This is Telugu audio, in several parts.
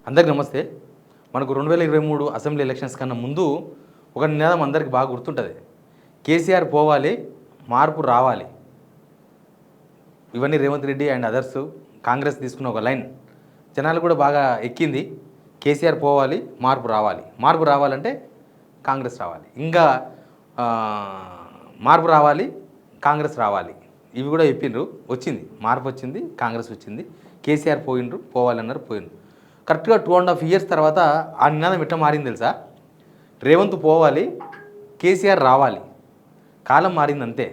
అందరికీ నమస్తే. మనకు 2023 అసెంబ్లీ ఎలక్షన్స్ కన్నా ముందు ఒక నినాదం అందరికీ బాగా గుర్తుంటుంది. కేసీఆర్ పోవాలి, మార్పు రావాలి. ఇవన్నీ రేవంత్ రెడ్డి అండ్ అదర్స్ కాంగ్రెస్ తీసుకున్న ఒక లైన్ జనాలు కూడా బాగా ఎక్కింది. కేసీఆర్ పోవాలి, మార్పు రావాలి. మార్పు రావాలంటే కాంగ్రెస్ రావాలి. ఇంకా మార్పు రావాలి, కాంగ్రెస్ రావాలి. ఇవి కూడా చెప్పిండ్రు. వచ్చింది మార్పు, వచ్చింది కాంగ్రెస్ వచ్చింది. కేసీఆర్ పోయిండ్రు, పోవాలన్నారు, పోయిండ్రు. కరెక్ట్గా 2.5 years తర్వాత ఆ నినాదం ఎట్లా మారింది తెలుసా? రేవంత్ పోవాలి, కేసీఆర్ రావాలి. కాలం మారింది అంతే.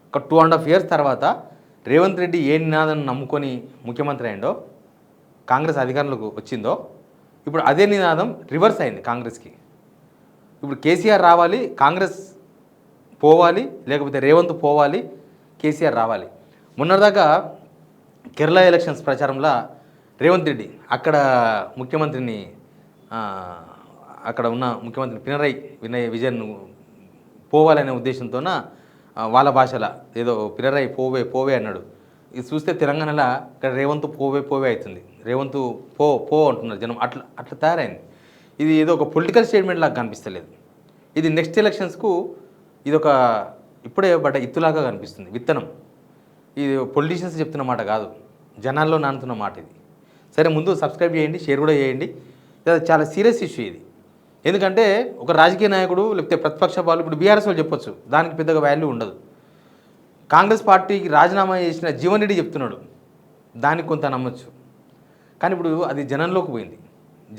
ఒక 2.5 years తర్వాత రేవంత్ రెడ్డి ఏ నినాదం నమ్ముకొని ముఖ్యమంత్రి అయిందో, కాంగ్రెస్ అధికారంలోకి వచ్చిందో, ఇప్పుడు అదే నినాదం రివర్స్ అయింది కాంగ్రెస్కి. ఇప్పుడు కేసీఆర్ రావాలి, కాంగ్రెస్ పోవాలి, లేకపోతే రేవంత్ పోవాలి, కేసీఆర్ రావాలి. మొన్నటిదాకా కేరళ ఎలక్షన్స్ ప్రచారంలో రేవంత్ రెడ్డి అక్కడ ముఖ్యమంత్రిని అక్కడ ఉన్న ముఖ్యమంత్రి పినరయి విజయన్ పోవాలనే ఉద్దేశంతోన వాళ్ళ భాషలో ఏదో పినరయి పోవే పోవే అన్నాడు. ఇది చూస్తే తెలంగాణలో ఇక్కడ రేవంత్ పోవే పోవే అవుతుంది. రేవంత్ పో అంటున్నారు జనం. అట్లా తయారైంది. ఇది ఏదో ఒక పొలిటికల్ స్టేట్మెంట్ లాగా కనిపిస్తలేదు. ఇది నెక్స్ట్ ఎలక్షన్స్కు ఇది ఒక ఇప్పుడే పడ్డ ఇత్తులాగా కనిపిస్తుంది, విత్తనం. ఇది పొలిటీషియన్స్ చెప్తున్న మాట కాదు, జనాల్లో నానుతున్న మాట ఇది. సరే, ముందు సబ్స్క్రైబ్ చేయండి, షేర్ కూడా చేయండి. ఇది చాలా సీరియస్ ఇష్యూ ఇది. ఎందుకంటే ఒక రాజకీయ నాయకుడు లేకపోతే ప్రతిపక్ష వాళ్ళు, ఇప్పుడు బీఆర్ఎస్ వాళ్ళు చెప్పొచ్చు, దానికి పెద్దగా వాల్యూ ఉండదు. కాంగ్రెస్ పార్టీకి రాజీనామా చేసిన జీవన్ రెడ్డి చెప్తున్నాడు, దానికి కొంత నమ్మొచ్చు. కానీ ఇప్పుడు అది జనంలోకి పోయింది.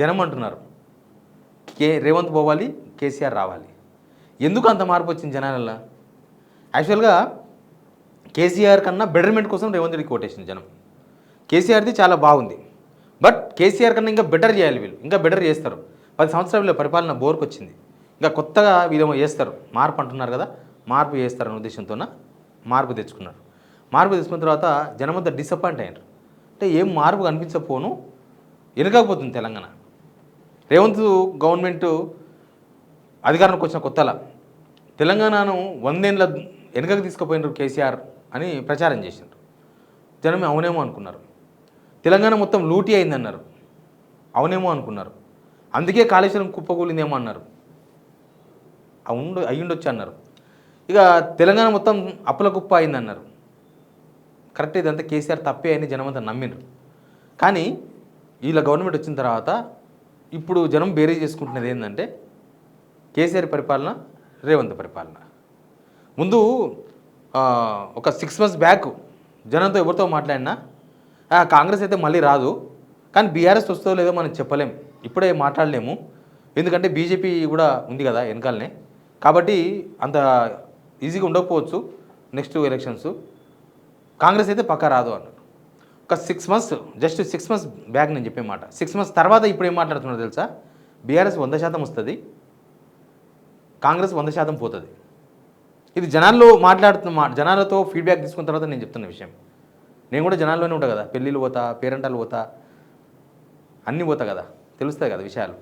జనం అంటున్నారు రేవంత్ పోవాలి, కేసీఆర్ రావాలి. ఎందుకు అంత మార్పు వచ్చింది జనాలలో? యాక్చువల్గా కేసీఆర్ కన్నా బెటర్మెంట్ కోసం రేవంత్ రెడ్డికి ఓటేసింది జనం. కేసీఆర్ది చాలా బాగుంది, బట్ కేసీఆర్ కన్నా ఇంకా బెటర్ చేయాలి వీళ్ళు, ఇంకా బెటర్ చేస్తారు. 10 సంవత్సరాల పరిపాలన బోర్కు వచ్చింది, ఇంకా కొత్తగా వీళ్ళేమో చేస్తారు, మార్పు అంటున్నారు కదా, మార్పు చేస్తారనే ఉద్దేశంతో మార్పు తెచ్చుకున్నారు. మార్పు తెచ్చుకున్న తర్వాత జనమంతా డిసప్పాయింట్ అయ్యారు. అంటే ఏం మార్పు కనిపించకపోను, వెనుకపోతుంది తెలంగాణ. రేవంత్ గవర్నమెంట్ అధికారంలోకి వచ్చిన కొత్తలా తెలంగాణను 100 ఏళ్ళ వెనుకకు తీసుకుపోయినారు కేసీఆర్ అని ప్రచారం చేసినారు. జనం అవునేమో అనుకున్నారు. తెలంగాణ మొత్తం లూటీ అయిందన్నారు, అవునేమో అనుకున్నారు. అందుకే కాళేశ్వరం కుప్పకూలిందేమో అన్నారు, అయ్యుండొచ్చు అన్నారు. ఇక తెలంగాణ మొత్తం అప్పుల కుప్ప అయిందన్నారు. కరెక్ట్, ఇదంతా కేసీఆర్ తప్పే అని జనమంతా నమ్మినారు. కానీ వీళ్ళ గవర్నమెంట్ వచ్చిన తర్వాత ఇప్పుడు జనం బేరీ చేసుకుంటున్నది ఏంటంటే కేసీఆర్ పరిపాలన, రేవంత్ పరిపాలన. ముందు ఒక 6 months బ్యాక్ జనంతో ఎవరితో మాట్లాడినా కాంగ్రెస్ అయితే మళ్ళీ రాదు, కానీ బీఆర్ఎస్ వస్తుందో లేదో మనం చెప్పలేం, ఇప్పుడే మాట్లాడలేము, ఎందుకంటే బీజేపీ కూడా ఉంది కదా వెనకాలనే, కాబట్టి అంత ఈజీగా ఉండకపోవచ్చు నెక్స్ట్ ఎలక్షన్స్. కాంగ్రెస్ అయితే పక్కా రాదు అన్నారు. ఒక 6 months, జస్ట్ 6 months బ్యాక్ నేను చెప్పే మాట. 6 months తర్వాత ఇప్పుడు ఏం మాట్లాడుతున్నారు తెలుసా? బీఆర్ఎస్ 100% వస్తుంది, కాంగ్రెస్ 100% పోతుంది. ఇది జనాల్లో జనాలతో ఫీడ్బ్యాక్ తీసుకున్న తర్వాత నేను చెప్తున్న విషయం. నేను కూడా జనాల్లోనే ఉంటా కదా, పెళ్ళిళ్ళు పోతా, పేరెంటాలు పోతా, అన్నీ పోతా కదా, తెలుస్తాయి కదా విషయాలు,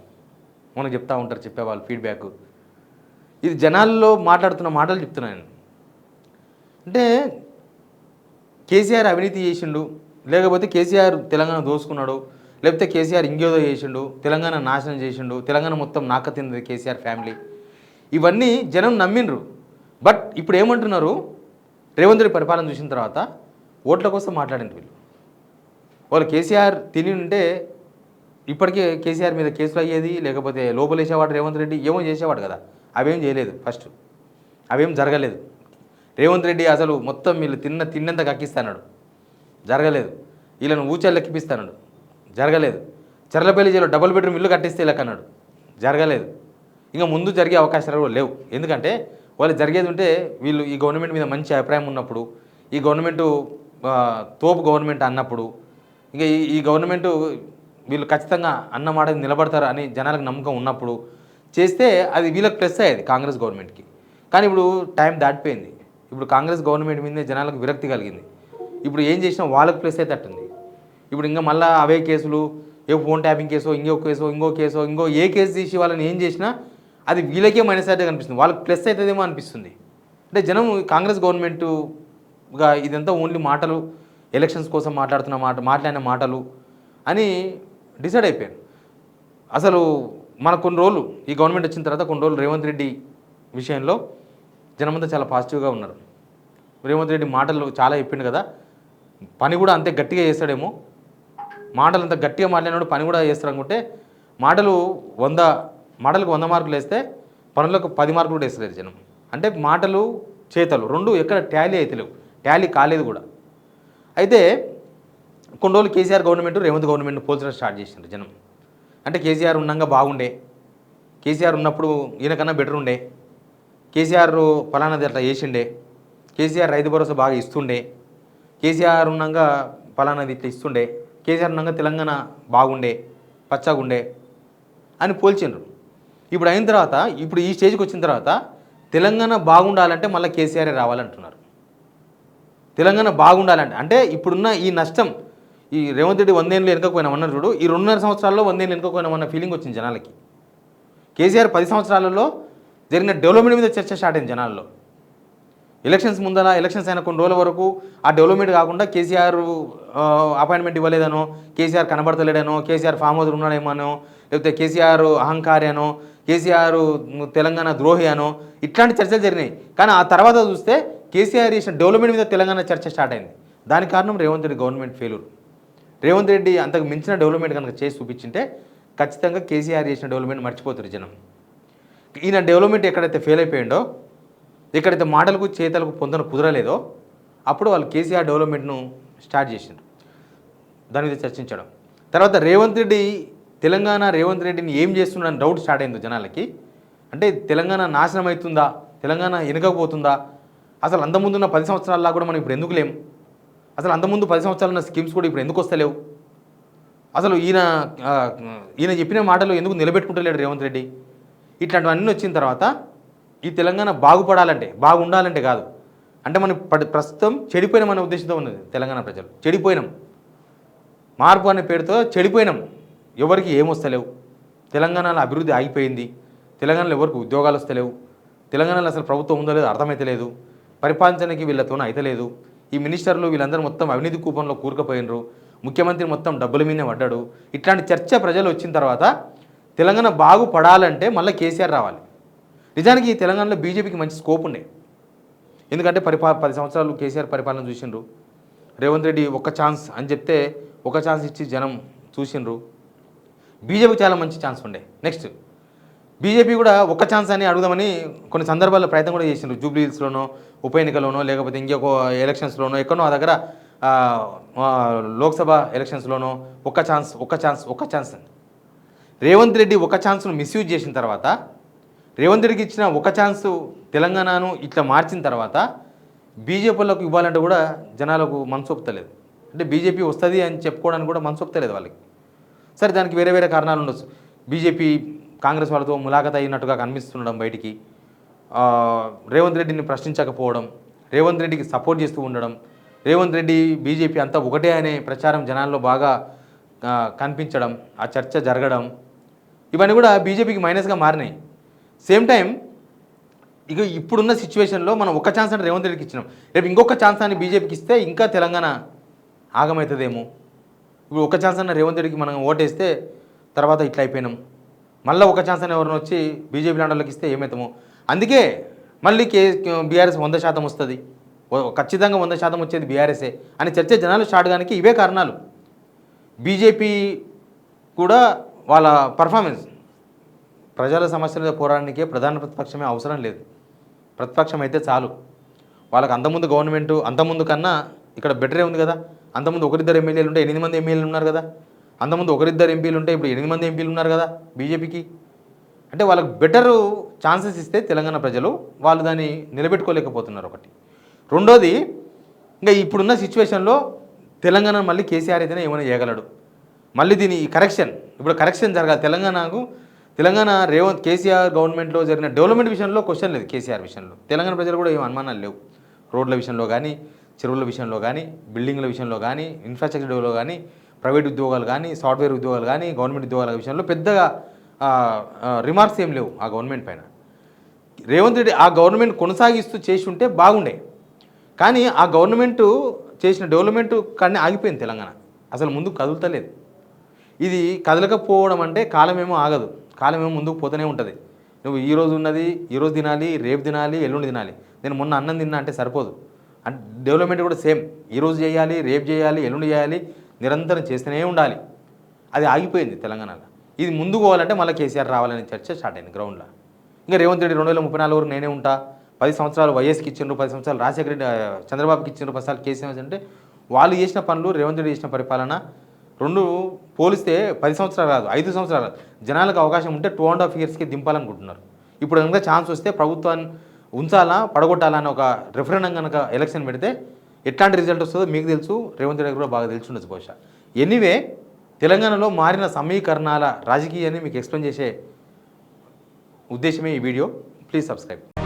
మనకు చెప్తా ఉంటారు చెప్పేవాళ్ళు ఫీడ్బ్యాక్. ఇది జనాల్లో మాట్లాడుతున్న మాటలు చెప్తున్నాను నేను. అంటే కేసీఆర్ అవినీతి చేసిండు, లేకపోతే కేసీఆర్ తెలంగాణ దోసుకున్నాడు, లేకపోతే కేసీఆర్ ఇంకేదో చేసిండు, తెలంగాణ నాశనం చేసిండు, తెలంగాణ మొత్తం నాక తిన్నది కేసీఆర్ ఫ్యామిలీ, ఇవన్నీ జనం నమ్మిండ్రు. బట్ ఇప్పుడు ఏమంటున్నారు? రేవంత్ రెడ్డి పరిపాలన చూసిన తర్వాత ఓట్ల కోసం మాట్లాడిండ్రు వీళ్ళు. వాళ్ళు కేసీఆర్ తిని ఉంటే ఇప్పటికే కేసీఆర్ మీద కేసులు అయ్యేది, లేకపోతే లోపలేసేవాడు రేవంత్ రెడ్డి, ఏమో చేసేవాడు కదా, అవేం చేయలేదు. ఫస్ట్ అవేం జరగలేదు. రేవంత్ రెడ్డి అసలు మొత్తం వీళ్ళు తిన్నంత కక్కిస్తాడు, జరగలేదు. వీళ్ళను ఊచలు ఎక్కిపిస్తాడు, జరగలేదు. చర్లపల్లి జైలు డబుల్ బెడ్రూమ్ ఇల్లు కట్టిస్తే లెక్కన్నాడు, జరగలేదు. ఇంకా ముందు జరిగే అవకాశాలు కూడా లేవు. ఎందుకంటే వాళ్ళు జరిగేది ఉంటే వీళ్ళు ఈ గవర్నమెంట్ మీద మంచి అభిప్రాయం ఉన్నప్పుడు, ఈ గవర్నమెంటు తోపు గవర్నమెంట్ అన్నప్పుడు, ఇంకా ఈ గవర్నమెంట్ వీళ్ళు ఖచ్చితంగా అన్నమాట నిలబడతారు అని జనాలకు నమ్మకం ఉన్నప్పుడు చేస్తే అది వీళ్ళకి ప్లస్ అయ్యేది కాంగ్రెస్ గవర్నమెంట్కి. కానీ ఇప్పుడు టైం దాటిపోయింది. ఇప్పుడు కాంగ్రెస్ గవర్నమెంట్ మీదే జనాలకు విరక్తి కలిగింది. ఇప్పుడు ఏం చేసినా వాళ్ళకి ప్లస్ అయ్యేటట్టుంది. ఇప్పుడు ఇంకా మళ్ళీ అవే కేసులు, ఏ ఫోన్ ట్యాపింగ్ కేసో, ఇంకో కేసో ఏ కేసు తీసి వాళ్ళని ఏం చేసినా అది వీళ్ళకే మైనస్ అయితే కనిపిస్తుంది, వాళ్ళకి ప్లస్ అవుతుందేమో అనిపిస్తుంది. అంటే జనం కాంగ్రెస్ గవర్నమెంటుగా ఇదంతా ఓన్లీ మాటలు, ఎలక్షన్స్ కోసం మాట్లాడిన మాటలు అని డిసైడ్ అయిపోయాను. అసలు మన కొన్ని రోజులు ఈ గవర్నమెంట్ వచ్చిన తర్వాత కొన్ని రోజులు రేవంత్ రెడ్డి విషయంలో జనమంతా చాలా పాజిటివ్గా ఉన్నారు. రేవంత్ రెడ్డి మాటలు చాలా చెప్పిండు కదా, పని కూడా అంతే గట్టిగా చేస్తాడేమో, మాటలు అంత గట్టిగా మాట్లాడినాడు పని కూడా చేస్తాడు అనుకుంటే మాటలకు 100 మార్కులు వేస్తే పనులకు 10 మార్కులు కూడా వేస్తలేరు జనం. అంటే మాటలు చేతలు రెండు ఎక్కడ టాలీ అయితే లేవు, టాలీ కాలేదు కూడా. అయితే కొన్ని రోజులు కేసీఆర్ గవర్నమెంట్ రేవంత్ గవర్నమెంట్ పోల్చడం స్టార్ట్ చేసిండ్రు జనం. అంటే కేసీఆర్ ఉన్నాగా బాగుండే, కేసీఆర్ ఉన్నప్పుడు ఈయనకన్నా బెటర్ ఉండే, కేసీఆర్ ఫలానాది అట్లా చేసిండే, కేసీఆర్ రైతు భరోసా బాగా ఇస్తుండే, కేసీఆర్ ఉన్నాగా ఫలానాది ఇట్లా ఇస్తుండే, కేసీఆర్ ఉన్నాగా తెలంగాణ బాగుండే పచ్చగుండే అని పోల్చిండ్రు. ఇప్పుడు అయిన తర్వాత ఇప్పుడు ఈ స్టేజ్కి వచ్చిన తర్వాత తెలంగాణ బాగుండాలంటే మళ్ళీ కేసీఆరే రావాలంటున్నారు. తెలంగాణ బాగుండాలంటే అంటే ఇప్పుడున్న ఈ నష్టం, ఈ రేవంత్ రెడ్డి 100 ఏళ్ళు వెనుకపోయినామన్నారు చూడు, ఈ 2.5 సంవత్సరాల్లో 100 ఏళ్ళు వెనుకపోయినామన్న ఫీలింగ్ వచ్చింది జనాలకి. కేసీఆర్ 10 సంవత్సరాలలో జరిగిన డెవలప్మెంట్ మీద చర్చ స్టార్ట్ అయింది జనాల్లో. ఎలక్షన్స్ ముందర ఎలక్షన్స్ అయిన కొన్ని రోజుల వరకు ఆ డెవలప్మెంట్ కాకుండా కేసీఆర్ అపాయింట్మెంట్ ఇవ్వలేదనో, కేసీఆర్ కనబడతలేడనో, కేసీఆర్ ఫామ్ హౌస్ ఉన్నాడేమోనో, లేకపోతే కేసీఆర్ అహంకారి అనో, కేసీఆర్ తెలంగాణ ద్రోహి అనో ఇట్లాంటి చర్చలు జరిగినాయి. కానీ ఆ తర్వాత చూస్తే కేసీఆర్ చేసిన డెవలప్మెంట్ మీద తెలంగాణ చర్చ స్టార్ట్ అయింది. దానికి కారణం రేవంత్ రెడ్డి గవర్నమెంట్ ఫెయిల్యూర్. రేవంత్ రెడ్డి అంతకు మించిన డెవలప్మెంట్ కనుక చేసి చూపించింటే ఖచ్చితంగా కేసీఆర్ చేసిన డెవలప్మెంట్ మర్చిపోతారు జనం. ఈయన డెవలప్మెంట్ ఎక్కడైతే ఫెయిల్ అయిపోయిండో, ఎక్కడైతే మాటలకు చేతలకు పొందన కుదరలేదో అప్పుడు వాళ్ళు కేసీఆర్ డెవలప్మెంట్ను స్టార్ట్ చేసిండ్రు. దాని మీద చర్చించడం తర్వాత రేవంత్ రెడ్డిని ఏం చేస్తున్నాడని డౌట్ స్టార్ట్ అయింది జనాలకి. అంటే తెలంగాణ నాశనం అవుతుందా, తెలంగాణ వెనకపోతుందా, అసలు అంతకుముందున్న 10 సంవత్సరాల్లో కూడా మనం ఇప్పుడు ఎందుకు లేము, అసలు అంతకుముందు 10 సంవత్సరాలు ఉన్న స్కీమ్స్ కూడా ఇప్పుడు ఎందుకు వస్తలేవు, అసలు ఈయన చెప్పిన మాటలు ఎందుకు నిలబెట్టుకుంటలేడు రేవంత్ రెడ్డి, ఇట్లాంటివన్నీ వచ్చిన తర్వాత ఈ తెలంగాణ బాగుపడాలంటే బాగుండాలంటే కాదు, అంటే మనం ప్రస్తుతం చెడిపోయినాం అనే ఉద్దేశంతో ఉన్నది తెలంగాణ ప్రజలు. చెడిపోయినాం, మార్పు అనే పేరుతో చెడిపోయినాం, ఎవరికి ఏమొస్తలేవు, తెలంగాణలో అభివృద్ధి ఆగిపోయింది, తెలంగాణలో ఎవరికి ఉద్యోగాలు వస్తలేవు, తెలంగాణలో అసలు ప్రభుత్వం ఉందో లేదో అర్థమైతలేదు, పరిపాలించడానికి వీళ్ళతోనే అయితలేదు, ఈ మినిస్టర్లు వీళ్ళందరూ మొత్తం అవినీతి కూపంలో కూరుకుపోయినరు, ముఖ్యమంత్రి మొత్తం డబ్బుల మీదనే పడ్డాడు. ఇట్లాంటి చర్చ ప్రజలు వచ్చిన తర్వాత తెలంగాణ బాగుపడాలంటే మళ్ళీ కేసీఆర్ రావాలి. నిజానికి ఈ తెలంగాణలో బీజేపీకి మంచి స్కోప్ ఉండే, ఎందుకంటే 10 సంవత్సరాలు కేసీఆర్ పరిపాలన చూసిండ్రు. రేవంత్ రెడ్డి ఒక్క ఛాన్స్ అని చెప్తే ఒక ఛాన్స్ ఇచ్చి జనం చూసిండ్రు. బీజేపీకి చాలా మంచి ఛాన్స్ ఉండే. నెక్స్ట్ బీజేపీ కూడా ఒక్క ఛాన్స్ అని అడుగుదామని కొన్ని సందర్భాల్లో ప్రయత్నం కూడా చేసిండ్రు. జూబ్లీ హిల్స్లోనో, ఉప ఎన్నికలోనో, లేకపోతే ఇంకొక ఎలక్షన్స్లోనో, ఎక్కడనో ఆ దగ్గర లోక్సభ ఎలక్షన్స్లోనో ఒక్క ఛాన్స్ అని రేవంత్ రెడ్డి ఒక ఛాన్స్ను మిస్యూజ్ చేసిన తర్వాత, రేవంత్ రెడ్డికి ఇచ్చిన ఒక ఛాన్స్ తెలంగాణను ఇట్లా మార్చిన తర్వాత బీజేపీలకు ఇవ్వాలంటే కూడా జనాలకు మనసొప్పుతలేదు. అంటే బీజేపీ వస్తుంది అని చెప్పుకోవడానికి కూడా మనసొప్పుతలేదు వాళ్ళకి. సరే, దానికి వేరే వేరే కారణాలు ఉండొచ్చు. బీజేపీ కాంగ్రెస్ వాళ్ళతో ములాఖత్ అయినట్టుగా కనిపిస్తుండడం, బయటికి రేవంత్ రెడ్డిని ప్రశ్నించకపోవడం, రేవంత్ రెడ్డికి సపోర్ట్ చేస్తూ ఉండడం, రేవంత్ రెడ్డి బీజేపీ అంతా ఒకటే అనే ప్రచారం జనాల్లో బాగా కనిపించడం, ఆ చర్చ జరగడం, ఇవన్నీ కూడా బీజేపీకి మైనస్గా మారినాయి. సేమ్ టైం ఇక ఇప్పుడున్న సిచ్యువేషన్లో మనం ఒక ఛాన్స్ అంటే రేవంత్ రెడ్డికి ఇచ్చినాం, రేపు ఇంకొక ఛాన్స్ అని బీజేపీకి ఇస్తే ఇంకా తెలంగాణ ఆగమవుతుందేమో. ఇప్పుడు ఒక ఛాన్స్ అన్న రేవంత్ రెడ్డికి మనం ఓటేస్తే తర్వాత ఇట్లా అయిపోయినాం, మళ్ళీ ఒక ఛాన్స్ అని ఎవరిని వచ్చి బీజేపీ లాంటి ఇస్తే ఏమవుతామో. అందుకే మళ్ళీ బీఆర్ఎస్ 100% వస్తుంది, ఖచ్చితంగా 100% వచ్చేది బీఆర్ఎస్ఏ అని చర్చ జనాలు స్టార్ట్ కానికి ఇవే కారణాలు. బీజేపీ కూడా వాళ్ళ పర్ఫార్మెన్స్, ప్రజల సమస్యల మీద పోరాడడానికే ప్రధాన ప్రతిపక్షమే అవసరం లేదు, ప్రతిపక్షం అయితే చాలు. వాళ్ళకి అంతకుముందు కన్నా ఇక్కడ బెటరే ఉంది కదా. అంతకుముందు 1-2 ఎమ్మెల్యేలు ఉంటే 8 మంది ఎమ్మెల్యేలు ఉన్నారు కదా, అంతకుముందు 1-2 ఎంపీలు ఉంటే ఇప్పుడు 8 మంది ఎంపీలు ఉన్నారు కదా బీజేపీకి. అంటే వాళ్ళకి బెటరు ఛాన్సెస్ ఇస్తే తెలంగాణ ప్రజలు వాళ్ళు దాన్ని నిలబెట్టుకోలేకపోతున్నారు ఒకటి. రెండోది, ఇంకా ఇప్పుడున్న సిచ్యువేషన్లో తెలంగాణ మళ్ళీ కేసీఆర్ అయితేనే ఏమైనా చేయగలడు. మళ్ళీ దీని కరెక్షన్ జరగాలి. తెలంగాణ కేసీఆర్ గవర్నమెంట్లో జరిగిన డెవలప్మెంట్ విషయంలో క్వశ్చన్ లేదు. కేసీఆర్ విషయంలో తెలంగాణ ప్రజలు కూడా ఏం అనుమానాలు లేవు. రోడ్ల విషయంలో కానీ, చెరువుల విషయంలో కానీ, బిల్డింగ్ల విషయంలో కానీ, ఇన్ఫ్రాస్ట్రక్చర్లో కానీ, ప్రైవేట్ ఉద్యోగాలు కానీ, సాఫ్ట్వేర్ ఉద్యోగాలు కానీ, గవర్నమెంట్ ఉద్యోగాల విషయంలో పెద్దగా రిమార్క్స్ ఏం లేవు ఆ గవర్నమెంట్ పైన. రేవంత్ రెడ్డి ఆ గవర్నమెంట్ కొనసాగిస్తూ చేసి ఉంటే బాగుండే, కానీ ఆ గవర్నమెంట్ చేసిన డెవలప్మెంట్ కానీ ఆగిపోయింది తెలంగాణ, అసలు ముందుకు కదులుతలేదు. ఇది కదలకపోవడం అంటే కాలమేమో ఆగదు, కాలమేమో ముందుకు పోతూనే ఉంటుంది. నువ్వు ఈరోజు ఉన్నది ఈరోజు తినాలి, రేపు తినాలి, ఎల్లుండి తినాలి. నేను మొన్న అన్నం తిన్నా అంటే సరిపోదు. అంటే డెవలప్మెంట్ కూడా సేమ్, ఈరోజు చేయాలి, రేపు చేయాలి, ఎల్లుండి చేయాలి, నిరంతరం చేస్తూనే ఉండాలి. అది ఆగిపోయింది తెలంగాణలో. ఇది ముందుకు పోవాలంటే మళ్ళీ కేసీఆర్ రావాలనే చర్చ స్టార్ట్ అయింది గ్రౌండ్లో. ఇంకా రేవంత్ రెడ్డి 2034 వరకు నేనే ఉంటా, 10 సంవత్సరాలు వైఎస్కి ఇచ్చిండ్రు, 10 సంవత్సరాలు రాజశేఖర రెడ్డి చంద్రబాబుకి ఇచ్చిండ్రు, 10 సార్లు కేసీఆర్ అంటే వాళ్ళు చేసిన పనులు, రేవంత్ రెడ్డి చేసిన పరిపాలన రెండు పోలిస్తే 10 సంవత్సరాలు కాదు, 5 సంవత్సరాలు కాదు. జనాలకు అవకాశం ఉంటే 2.5 ఇయర్స్కి దింపాలనుకుంటున్నారు. ఇప్పుడు కనుక ఛాన్స్ వస్తే ప్రభుత్వాన్ని ఉంచాలా పడగొట్టాలా అని ఒక రెఫరెండం కనుక ఎలక్షన్ పెడితే ఎట్లాంటి రిజల్ట్ వస్తుందో మీకు తెలుసు, రేవంత్ రెడ్డి కూడా బాగా తెలిసి ఉండొచ్చు బహుశా. ఎనీవే, తెలంగాణలో మారిన సమీకరణాల రాజకీయాన్ని మీకు ఎక్స్ప్లెయిన్ చేసే ఉద్దేశమే ఈ వీడియో. Please subscribe.